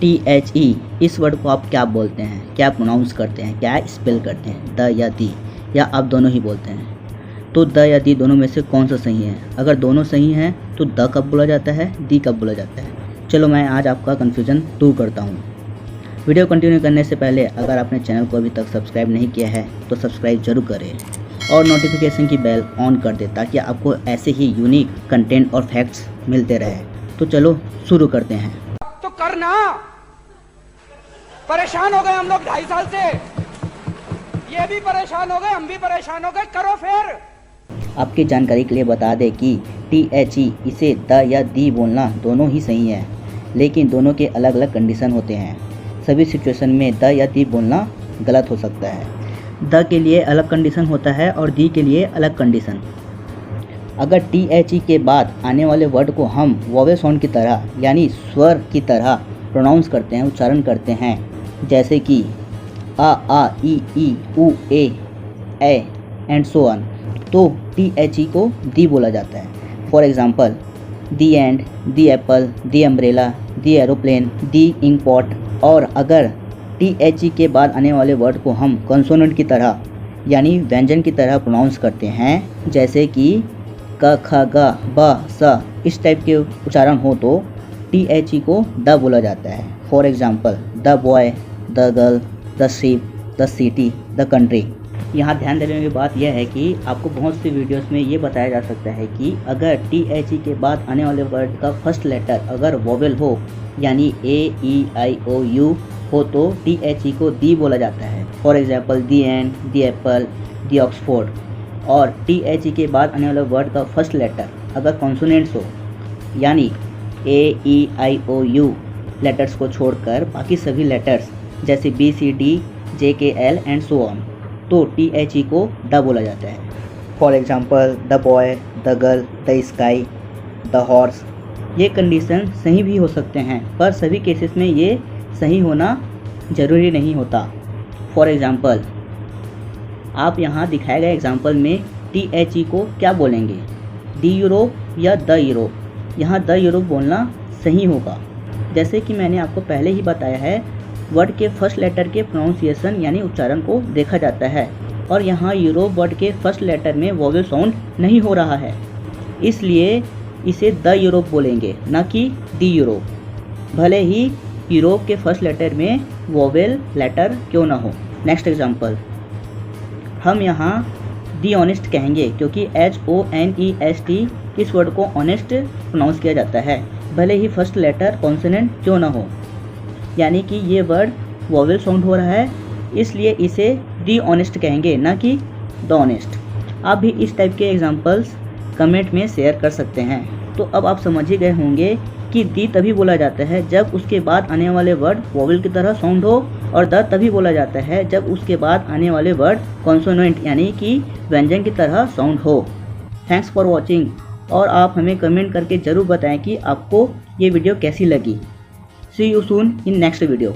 THE इस word को आप क्या बोलते हैं, क्या प्रोनाउंस करते हैं, क्या स्पेल करते हैं, द या दी, या आप दोनों ही बोलते हैं? तो द या दी दोनों में से कौन सा सही है? अगर दोनों सही हैं तो द कब बोला जाता है, दी कब बोला जाता है? चलो मैं आज आपका कन्फ्यूज़न दूर करता हूँ। वीडियो कंटिन्यू करने से पहले अगर आपने चैनल को अभी तक सब्सक्राइब नहीं किया है तो सब्सक्राइब जरूर करें और नोटिफिकेशन की बेल ऑन कर दें ताकि आपको ऐसे ही यूनिक कंटेंट और फैक्ट्स मिलते रहे। तो चलो शुरू करते हैं। तो करना, परेशान हो गए हम लोग 2.5 साल से, ये भी परेशान हो गए, हम भी परेशान हो गए, करो फिर। आपकी जानकारी के लिए बता दें कि THE इसे द या दी बोलना दोनों ही सही है, लेकिन दोनों के अलग अलग कंडीशन होते हैं। सभी सिचुएशन में द या दी बोलना गलत हो सकता है। द के लिए अलग कंडीशन होता है और दी के लिए अलग कंडीशन। अगर THE के बाद आने वाले वर्ड को हम वोवेल साउंड की तरह यानी स्वर की तरह प्रोनाउंस करते हैं, उच्चारण करते हैं, जैसे कि आ ई उ ए एंड सो ऑन, तो THE को दी बोला जाता है। For example the end, the apple, the umbrella, the aeroplane, the ink pot. और अगर THE के बाद आने वाले वर्ड को हम कंसोनेंट की तरह यानी व्यंजन की तरह प्रोनाउंस करते हैं, जैसे कि क ख ग ब स, इस टाइप के उच्चारण हो तो THE को द बोला जाता है। For example the boy, the girl, the ship, the city, the country. यहाँ ध्यान देने की बात यह है कि आपको बहुत सी वीडियोस में ये बताया जा सकता है कि अगर THE के बाद आने वाले वर्ड का फर्स्ट लेटर अगर वोवेल हो यानी AEIOU हो तो THE को दी बोला जाता है। For example the end, the apple, the Oxford. और THE के बाद आने वाले वर्ड का फर्स्ट लेटर अगर कॉन्सोनेंट्स हो यानी AEIOU लेटर्स को छोड़कर बाकी सभी लेटर्स जैसे BCD, JKL and so on, तो THE को द बोला जाता है। For example the boy, the girl, the sky, the horse. ये कंडीशन सही भी हो सकते हैं पर सभी केसेस में ये सही होना ज़रूरी नहीं होता। फॉर एग्ज़ाम्पल आप यहाँ दिखाए गए एग्ज़ाम्पल में THE को क्या बोलेंगे, दी यूरोप या द यूरोप? यहाँ द यूरोप बोलना सही होगा। जैसे कि मैंने आपको पहले ही बताया है, वर्ड के फर्स्ट लेटर के प्रोनाउंसिएशन यानी उच्चारण को देखा जाता है और यहाँ यूरोप वर्ड के फर्स्ट लेटर में वोवेल साउंड नहीं हो रहा है, इसलिए इसे द यूरोप बोलेंगे ना कि दी यूरोप, भले ही यूरोप के फर्स्ट लेटर में वोवेल लेटर क्यों ना हो। नेक्स्ट एग्जांपल, हम यहाँ दी ऑनेस्ट कहेंगे क्योंकि HONEST इस वर्ड को ऑनेस्ट प्रोनाउंस किया जाता है, भले ही फर्स्ट लेटर कॉन्सोनेंट क्यों ना हो, यानी कि ये वर्ड वोवेल साउंड हो रहा है, इसलिए इसे दी ऑनेस्ट कहेंगे ना कि द ऑनेस्ट। आप भी इस टाइप के एग्जांपल्स कमेंट में शेयर कर सकते हैं। तो अब आप समझ ही गए होंगे कि दी तभी बोला जाता है जब उसके बाद आने वाले वर्ड वोवेल की तरह साउंड हो और द तभी बोला जाता है जब उसके बाद आने वाले वर्ड कॉन्सोनेंट यानी कि व्यंजन की तरह साउंड हो। थैंक्स फॉर वॉचिंग और आप हमें कमेंट करके ज़रूर बताएं कि आपको ये वीडियो कैसी लगी। See you soon in next video.